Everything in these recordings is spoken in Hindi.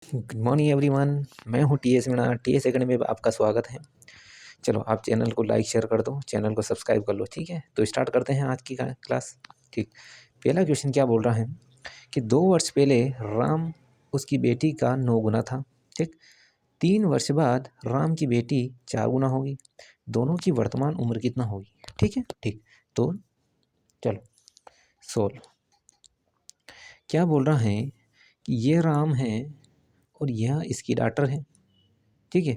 Good morning everyone. मैं हूँ T S Meena. T S academy में आपका स्वागत है। चलो आप चैनल को लाइक शेयर कर दो, चैनल को सब्सक्राइब कर लो। ठीक है, तो स्टार्ट करते हैं आज की क्लास। ठीक, पहला क्वेश्चन क्या बोल रहा है कि 2 वर्ष पहले राम उसकी बेटी का 9 गुना था। ठीक, 3 वर्ष बाद राम की बेटी 4 गुना होगी। दोनों की वर्तमान उम्र कितना होगी? ठीक है, ठीक। तो चलो सोल्व। क्या बोल रहा है कि ये राम है और यह इसकी डॉटर है। ठीक है,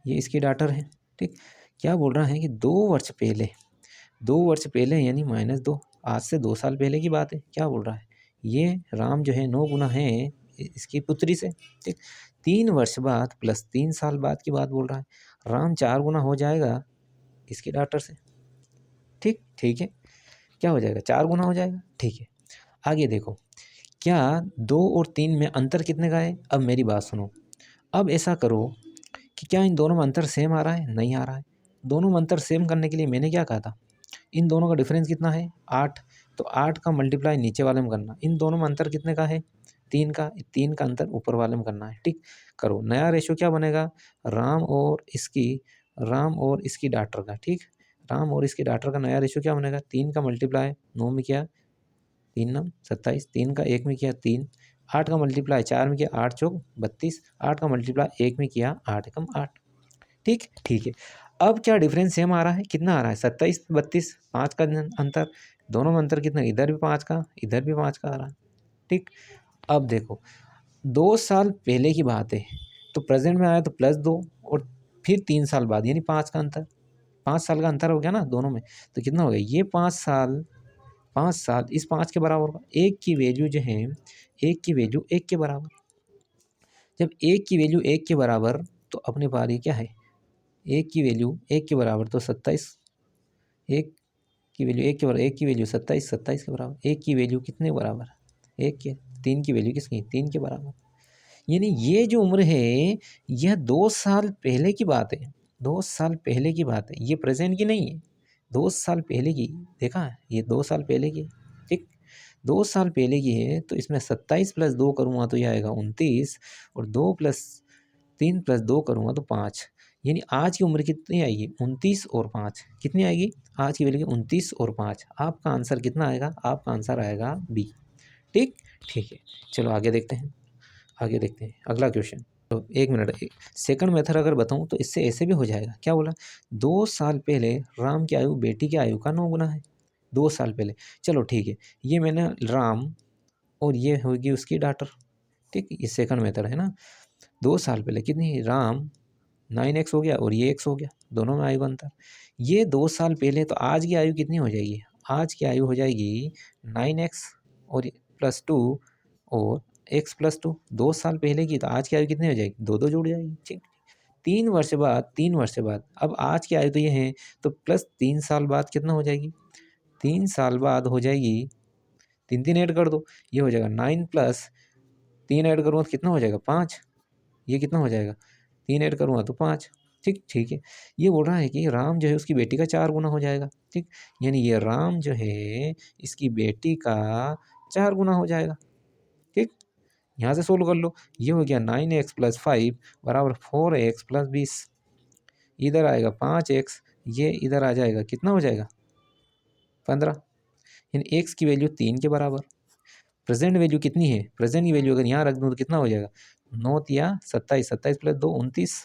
ये इसकी डॉटर है। ठीक, क्या बोल रहा है कि 2 वर्ष पहले यानी -2, आज से 2 साल पहले की बात है। क्या बोल रहा है, ये राम जो है 9 गुना है इसकी पुत्री से। ठीक, 3 वर्ष बाद प्लस 3 साल बाद की बात बोल रहा है। राम 4 गुना हो जाएगा इसकी डॉटर से। ठीक, ठीक है, क्या हो जाएगा? 4 गुना हो जाएगा। ठीक है, आगे देखो, क्या 2 और 3 में अंतर कितने का है? अब मेरी बात सुनो। अब ऐसा करो कि क्या इन दोनों में अंतर सेम आ रहा है? नहीं आ रहा है। दोनों में अंतर सेम करने के लिए मैंने क्या कहा था, इन दोनों का डिफरेंस कितना है? 8। तो 8 का मल्टीप्लाई नीचे वाले में करना। इन दोनों में अंतर कितने का है? 3 का। 3 का अंतर ऊपर वाले में करना है। ठीक, करो। नया रेशो क्या बनेगा? राम और इसकी डॉटर का। ठीक, राम और इसकी डॉटर का नया रेशो क्या बनेगा? 3 का मल्टीप्लाई 9 में किया 3 9 27, 3 का 1 में किया 3, 8 का मल्टीप्लाई 4 में किया 8 चौक 32, 8 का मल्टीप्लाई 1 में किया 8 एकम 8। ठीक, ठीक है। अब क्या डिफरेंस सेम आ रहा है? कितना आ रहा है? 27 32, 5 का अंतर। दोनों में अंतर कितना? इधर भी 5 का, इधर भी 5 का आ रहा है। ठीक, अब देखो 2 साल पहले की बात है, तो प्रेजेंट में आया तो +2 और फिर 3 साल बाद यानी 5 का अंतर। 5 साल का अंतर हो गया ना दोनों में, तो कितना हो गया? ये 5 साल इस 5 के बराबर होगा। एक की वैल्यू जो है, एक की वैल्यू 1 के बराबर। जब एक की वैल्यू 1 के बराबर, तो अपने पास ये क्या है? एक की वैल्यू 1 के बराबर तो 27। एक की वैल्यू 1 के बराबर, एक की वैल्यू 27, 27 के बराबर। एक की वैल्यू कितने बराबर? 1 के। 3 की वैल्यू किसकी? 3 के बराबर। यानी ये जो उम्र है, यह 2 साल पहले की बात है। 2 साल पहले की बात है, ये प्रेजेंट की नहीं है। 2 साल पहले की। देखा है, ये 2 साल पहले की। ठीक, 2 साल पहले की है, तो इसमें 27 + 2 करूँगा तो यह आएगा 29, और 3 + 2 करूँगा तो 5। यानी आज की उम्र कितनी आएगी? 29 और 5 कितनी आएगी? आज की वैल्यू 29 और 5। आपका आंसर कितना आएगा? आपका आंसर आएगा बी। ठीक, ठीक है। चलो आगे देखते हैं, आगे देखते हैं अगला क्वेश्चन। तो 1 मिनट, सेकंड मेथड अगर बताऊं तो इससे ऐसे भी हो जाएगा। क्या बोला? 2 साल पहले राम की आयु बेटी की आयु का 9 गुना है। 2 साल पहले। चलो ठीक है, ये मैंने राम और ये होगी उसकी डॉटर। ठीक, ये सेकंड मेथड है ना। 2 साल पहले कितनी? राम 9x हो गया और ये x हो गया, दोनों में आयु का अंतर। ये 2 साल पहले, तो आज की आयु कितनी हो जाएगी? आज की आयु हो जाएगी 9x और +2 और x+2। 2 साल पहले की, तो आज की आयु कितनी हो जाएगी? 2 जोड़ जाएगी। ठीक, 3 वर्ष बाद अब आज की आयु तो ये है, तो +3 साल बाद कितना हो जाएगी? 3 साल बाद हो जाएगी, 3 ऐड कर दो, ये हो जाएगा 9 + 3 ऐड करूँगा तो कितना हो जाएगा? 5। ये कितना हो जाएगा? 3 ऐड करूँगा तो 5। ठीक, ठीक है। ये बोल रहा है कि राम जो है उसकी बेटी का 4 गुना हो जाएगा। ठीक, यानी ये राम जो है इसकी बेटी का 4 गुना हो जाएगा। ठीक, यहाँ से सोल्व कर लो। ये हो गया 9x + 5 बराबर 4x + 20। इधर आएगा 5x, ये इधर आ जाएगा, कितना हो जाएगा? 15। यानी x की वैल्यू 3 के बराबर। प्रेजेंट वैल्यू कितनी है? प्रेजेंट की वैल्यू अगर यहाँ रख दूँ तो कितना हो जाएगा? 9 या 27, 27 + 2 29।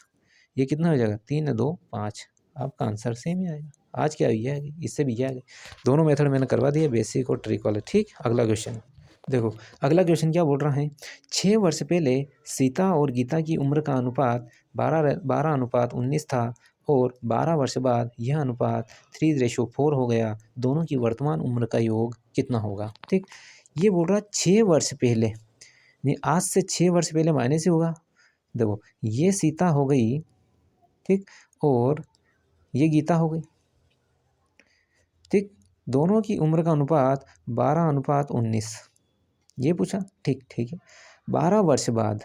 ये कितना हो जाएगा? 3 2 5। आपका आंसर सेम ही आएगा। आज क्या ये आएगी, इससे भी ये आएगी। दोनों मेथड मैंने करवा दिया, बेसिक और ट्रिक वाले। ठीक, अगला क्वेश्चन देखो। अगला क्वेश्चन क्या बोल रहा है? 6 वर्ष पहले सीता और गीता की उम्र का अनुपात 12:19 था, और 12 वर्ष बाद यह अनुपात 3:4 हो गया। दोनों की वर्तमान उम्र का योग कितना होगा? ठीक, ये बोल रहा है 6 वर्ष पहले, नहीं आज से 6 वर्ष पहले मायने से होगा। देखो, ये सीता हो गई, ठीक, और ये गीता हो गई। ठीक, दोनों की उम्र का अनुपात 12:19, ये पूछा। ठीक, ठीक है। 12 वर्ष बाद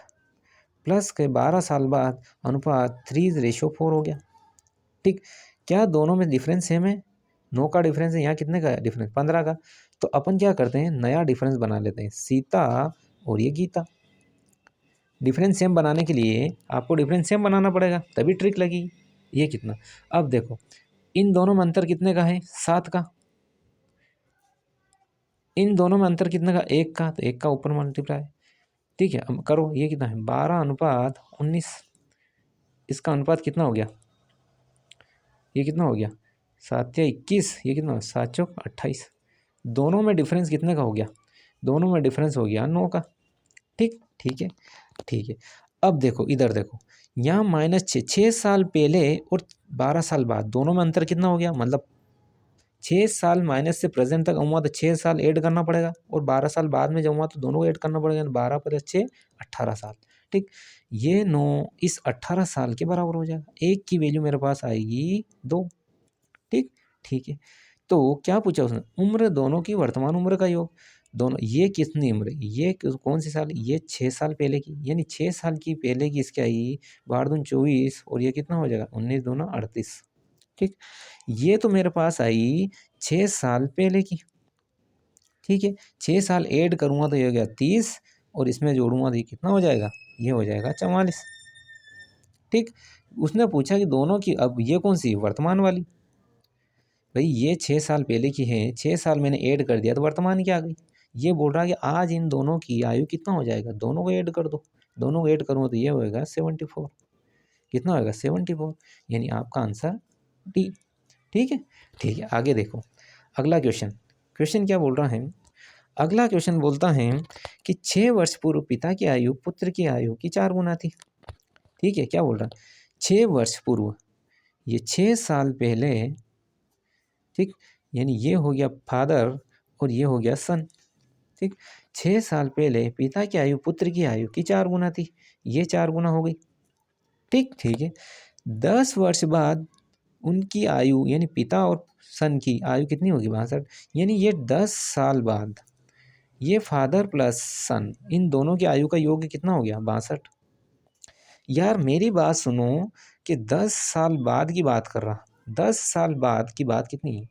प्लस के 12 साल बाद अनुपात 3:4 हो गया। ठीक, क्या दोनों में डिफरेंस सेम है? 9 का डिफरेंस है, यहाँ कितने का है डिफरेंस? 15 का। तो अपन क्या करते हैं, नया डिफरेंस बना लेते हैं, सीता और ये गीता। डिफरेंस सेम बनाने के लिए आपको डिफरेंस सेम बनाना पड़ेगा, तभी ट्रिक लगेगी। ये कितना, अब देखो इन दोनों में अंतर कितने का है, 7 का। इन दोनों में अंतर कितने का, 1 का, तो 1 का ऊपर मल्टीप्लाई। ठीक है, अब करो, ये कितना है, 12:19। इसका अनुपात कितना हो गया, ये कितना हो गया, 7 या 21, ये कितना, 7 चौक 28। दोनों में डिफरेंस कितने का हो गया, दोनों में डिफरेंस हो गया 9 का। ठीक, ठीक है, ठीक है। अब देखो इधर देखो, यहाँ -6, 6 साल पहले और 12 साल बाद, दोनों में अंतर कितना हो गया, मतलब 6 साल माइनस से प्रेजेंट तक आऊँगा तो 6 साल ऐड करना पड़ेगा, और 12 साल बाद में जाऊँगा तो दोनों को ऐड करना पड़ेगा, 12 + 6 18 साल। ठीक, ये 9 इस 18 साल के बराबर हो जाएगा। एक की वैल्यू मेरे पास आएगी 2। ठीक, ठीक है। तो क्या पूछा उसने, उम्र दोनों की वर्तमान उम्र का योग। दोनों, ये कितनी उम्र है, ये कौन सी साल, ये 6 साल पहले की, यानी 6 साल की पहले की इसकी आई 12×2 = 24, और ये कितना हो जाएगा, 19×2 = 38। ठीक, ये तो मेरे पास आई 6 साल पहले की। ठीक है, 6 साल ऐड करूँगा तो ये हो गया 30, और इसमें जोड़ूंगा तो ये कितना हो जाएगा, ये हो जाएगा 44। ठीक, उसने पूछा कि दोनों की, अब ये कौन सी, वर्तमान वाली। भाई ये 6 साल पहले की है, 6 साल मैंने ऐड कर दिया तो वर्तमान की आ गई। ये बोल रहा है कि आज इन दोनों की आयु कितना हो जाएगा, दोनों को ऐड कर दो। दोनों को ऐड करूँगा तो ये होएगा 74। कितना होएगा, 74, यानी आपका आंसर डी। ठीक है, ठीक है, आगे देखो अगला क्वेश्चन। क्वेश्चन क्या बोल रहा है, अगला क्वेश्चन बोलता है कि 6 वर्ष पूर्व पिता की आयु पुत्र की आयु की 4 गुना थी। ठीक है, क्या बोल रहा है, 6 वर्ष पूर्व, ये 6 साल पहले। ठीक, यानी ये हो गया फादर और ये हो गया सन। ठीक, 6 साल पहले पिता की आयु पुत्र की आयु की 4 गुना थी, ये 4 गुना हो गई। ठीक, ठीक है। 10 वर्ष बाद उनकी आयु, यानी पिता और सन की आयु कितनी होगी, 62। यानी ये 10 साल बाद ये फादर प्लस सन, इन दोनों की आयु का योग कितना हो गया, 62। यार मेरी बात सुनो, कि 10 साल बाद की बात कर रहा, 10 साल बाद की बात कितनी है,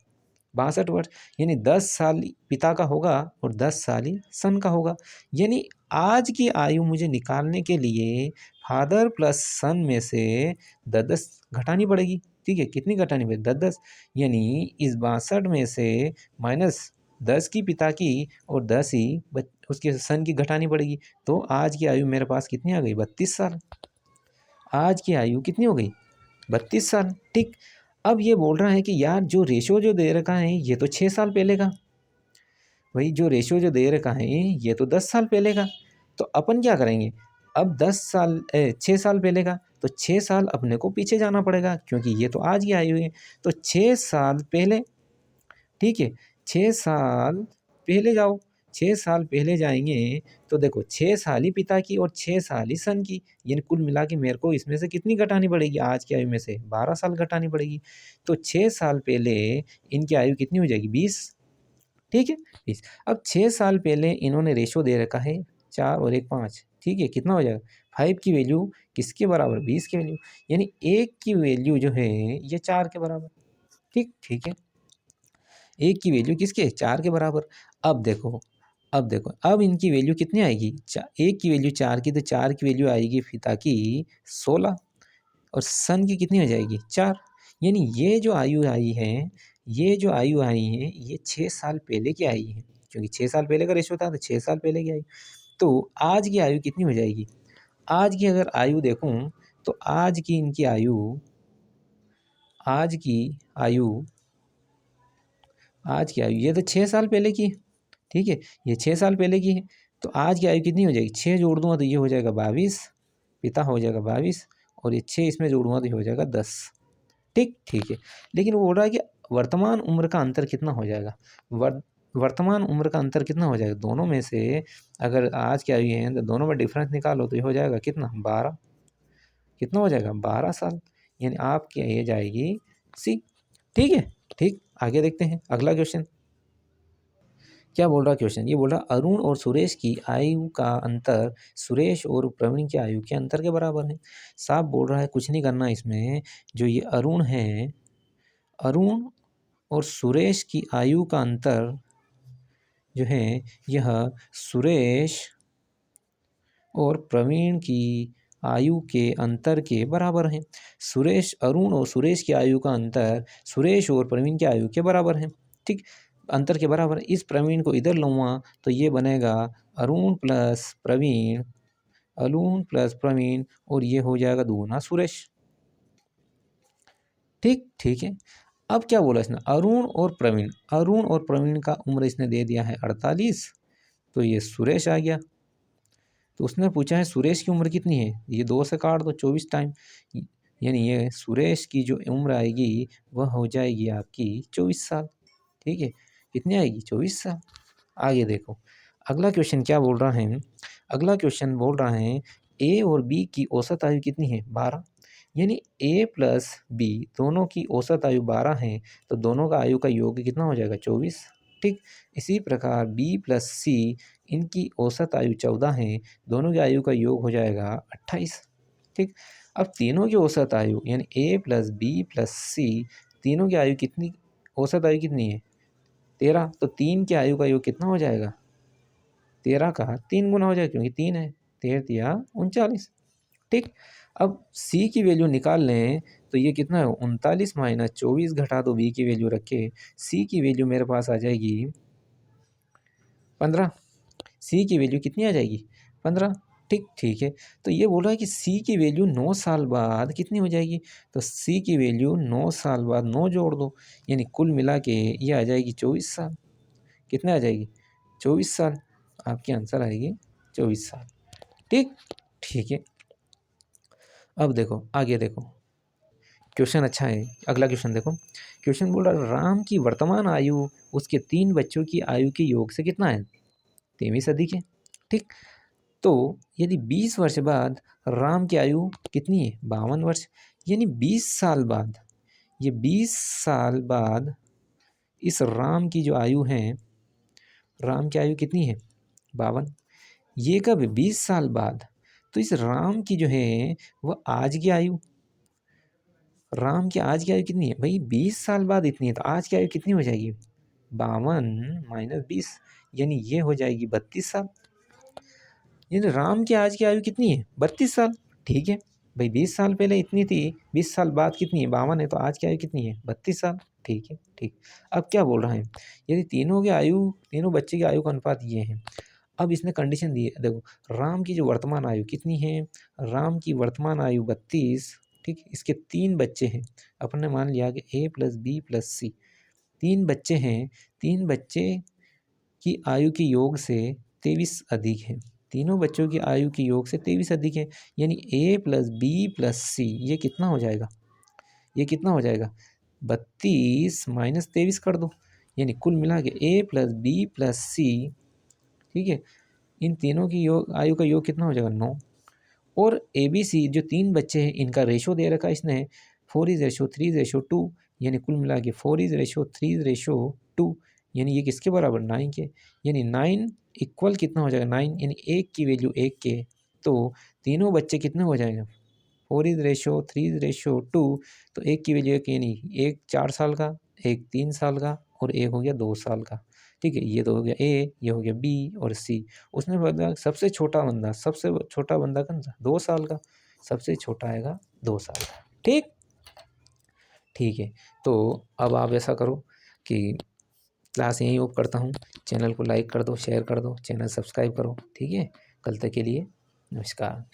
62 वर्ष। यानी 10 साल पिता का होगा और 10 साल ही सन का होगा। यानी आज की आयु मुझे निकालने के लिए फादर प्लस सन में से 10-10 घटानी पड़ेगी। ठीक है, कितनी घटानी पड़ेगी, 10-10। यानी इस 62 में से -10 की पिता की और 10 ही उसके सन की घटानी पड़ेगी। तो आज की आयु मेरे पास कितनी आ गई, 32 साल। आज की आयु कितनी हो गई, 32 साल। ठीक, अब ये बोल रहा है कि यार जो रेशो जो दे रखा है ये तो 6 साल पहले का, वही जो रेशो जो दे रखा है ये तो 10 साल पहले का। तो अपन क्या करेंगे, अब 6 साल पहले का, तो 6 साल अपने को पीछे जाना पड़ेगा, क्योंकि ये तो आज की आयु है। तो 6 साल पहले, ठीक है, 6 साल पहले जाओ, 6 साल पहले जाएंगे तो देखो 6 साल ही पिता की और 6 साल ही सन की, यानी कुल मिला के मेरे को इसमें से कितनी घटानी पड़ेगी, आज की आयु में से 12 साल घटानी पड़ेगी। तो 6 साल पहले इनकी आयु कितनी हो जाएगी, 20। ठीक है, 20। अब 6 साल पहले इन्होंने रेशो दे रखा है 4 और 1 5। ठीक है, कितना हो जाएगा, 5 की वैल्यू किसके बराबर, 20 की वैल्यू, यानी 1 की वैल्यू जो है ये 4 के बराबर। ठीक, ठीक है, 1 की वैल्यू किसके, 4 के बराबर। अब देखो, अब देखो, अब इनकी वैल्यू कितनी आएगी, 1 की वैल्यू 4 की, तो 4 की वैल्यू आएगी पिता की 16, और सन की कितनी हो जाएगी, 4। यानी ये जो आयु आई है, ये जो आयु आई है ये 6 साल पहले की आई है, क्योंकि 6 साल पहले का रेशो था तो 6 साल पहले की आई। तो आज की आयु कितनी हो जाएगी, आज की अगर आयु देखूं तो आज की इनकी आयु, आज की आयु, आज की आयु ये तो 6 साल पहले की है। ठीक है, ये 6 साल पहले की है। तो आज की आयु कितनी हो जाएगी, 6 जोड़ दूंगा तो ये हो जाएगा 22, पिता हो जाएगा 22, और ये 6 इसमें जोड़ूंगा तो ये हो जाएगा 10। ठीक, ठीक है। लेकिन वो बोल रहा है कि वर्तमान उम्र का अंतर कितना हो जाएगा, वर्तमान उम्र का अंतर कितना हो जाएगा, दोनों में से अगर आज की आयु है तो दोनों में डिफरेंस निकालो तो ये हो जाएगा कितना, 12। कितना हो जाएगा, 12 साल। यानी आपकी एज आएगी सी। ठीक है, ठीक, आगे देखते हैं अगला क्वेश्चन। क्या बोल रहा क्वेश्चन, ये बोल रहा अरुण और सुरेश की आयु का अंतर सुरेश और प्रवीण की आयु के अंतर के बराबर है। साफ बोल रहा है, कुछ नहीं करना इसमें। जो ये अरुण है, अरुण और सुरेश की आयु का अंतर जो हैं यह सुरेश और प्रवीण की आयु के अंतर के बराबर हैं। अरुण और सुरेश की आयु का अंतर सुरेश और प्रवीण की आयु के बराबर है। ठीक, अंतर के बराबर। इस प्रवीण को इधर लूँगा तो ये बनेगा अरुण प्लस प्रवीण और ये हो जाएगा दूना सुरेश। ठीक है। अब क्या बोला इसने, अरुण और प्रवीण का उम्र इसने दे दिया है 48, तो ये सुरेश आ गया। तो उसने पूछा है सुरेश की उम्र कितनी है, ये 2 से काट दो 24 टाइम, यानी ये सुरेश की जो उम्र आएगी वह हो जाएगी आपकी 24 साल। ठीक है, कितनी आएगी 24 साल। आगे देखो अगला क्वेश्चन क्या बोल रहा है। अगला क्वेश्चन बोल रहा है ए और बी की औसत आयु कितनी है 12, यानी ए प्लस बी दोनों की औसत आयु 12 है, तो दोनों का आयु का योग कितना हो जाएगा 24। ठीक, इसी प्रकार बी प्लस सी इनकी औसत आयु 14 है, दोनों की आयु का योग हो जाएगा 28। ठीक, अब तीनों की औसत आयु यानी ए प्लस बी प्लस सी तीनों की आयु कितनी, औसत आयु कितनी है 13, तो 3 की आयु का योग कितना हो जाएगा 13 का 3 गुना हो जाएगा, क्योंकि 3 है, 13 या 39। ठीक, अब सी की वैल्यू निकाल लें तो ये कितना है 39 माइनस 24 घटा दो बी की वैल्यू रखे, सी की वैल्यू मेरे पास आ जाएगी 15। सी की वैल्यू कितनी आ जाएगी 15। ठीक है, तो ये बोल रहा है कि सी की वैल्यू 9 साल बाद कितनी हो जाएगी, तो सी की वैल्यू 9 साल बाद 9 जोड़ दो, यानी कुल मिला के ये आ जाएगी 24 साल। कितने आ जाएगी 24 साल, आपकी आंसर आएगी 24 साल। ठीक है, अब देखो आगे देखो क्वेश्चन अच्छा है। अगला क्वेश्चन देखो, क्वेश्चन बोल रहा है राम की वर्तमान आयु उसके 3 बच्चों की आयु के योग से कितना है 23 अधिक है। ठीक, तो यदि 20 वर्ष बाद राम की आयु कितनी है 52 वर्ष, यानी 20 साल बाद, ये 20 साल बाद इस राम की जो आयु है, राम की आयु कितनी है 52, ये कब 20 साल बाद, तो इस राम की जो है वह आज की आयु, राम की आज की आयु कितनी है भाई 20 साल बाद इतनी है, तो आज की आयु कितनी हो जाएगी 52 माइनस 20, यानी ये हो जाएगी 32 साल। यानी राम की आज की आयु कितनी है 32 साल। ठीक है भाई, 20 साल पहले इतनी थी, 20 साल बाद कितनी है 52 है, तो आज की आयु कितनी है 32 साल। ठीक है। ठीक, अब क्या बोल रहा है, यदि तीनों बच्चे की आयु का अनुपात ये है। अब इसने कंडीशन दी है, देखो राम की जो वर्तमान आयु कितनी है, राम की वर्तमान आयु 32। ठीक, इसके 3 बच्चे हैं, अपन ने मान लिया कि ए प्लस बी प्लस सी 3 बच्चे हैं, 3 बच्चे की आयु के योग से 23 अधिक है, तीनों बच्चों की आयु के योग से 23 अधिक है, यानी ए प्लस बी प्लस सी ये कितना हो जाएगा, ये कितना हो जाएगा 32 माइनस 23 कर दो, यानी कुल मिला के ए प्लस बी प्लस सी। ठीक है, इन तीनों की आयु का योग कितना हो जाएगा 9, और ए बी सी जो 3 बच्चे हैं इनका रेशो दे रखा है इसने 4:3:2, यानी कुल मिला के 4:3:2, यानी ये किसके बराबर 9 के, यानी 9 इक्वल कितना हो जाएगा 9, यानी 1 की वैल्यू 1 के, तो तीनों बच्चे कितने हो जाएंगे 4:3:2, तो 1 की वैल्यू 1, यानी एक 4 साल का, एक 3 साल का और एक हो गया 2 साल का। ठीक है, ये तो हो गया ए, ये हो गया बी और सी। उसने बोला सबसे छोटा बंदा कौन सा 2 साल का, सबसे छोटा आएगा 2 साल का। ठीक है, तो अब आप ऐसा करो कि क्लास यहीं ऑफ करता हूँ, चैनल को लाइक कर दो, शेयर कर दो, चैनल सब्सक्राइब करो। ठीक है, कल तक के लिए नमस्कार।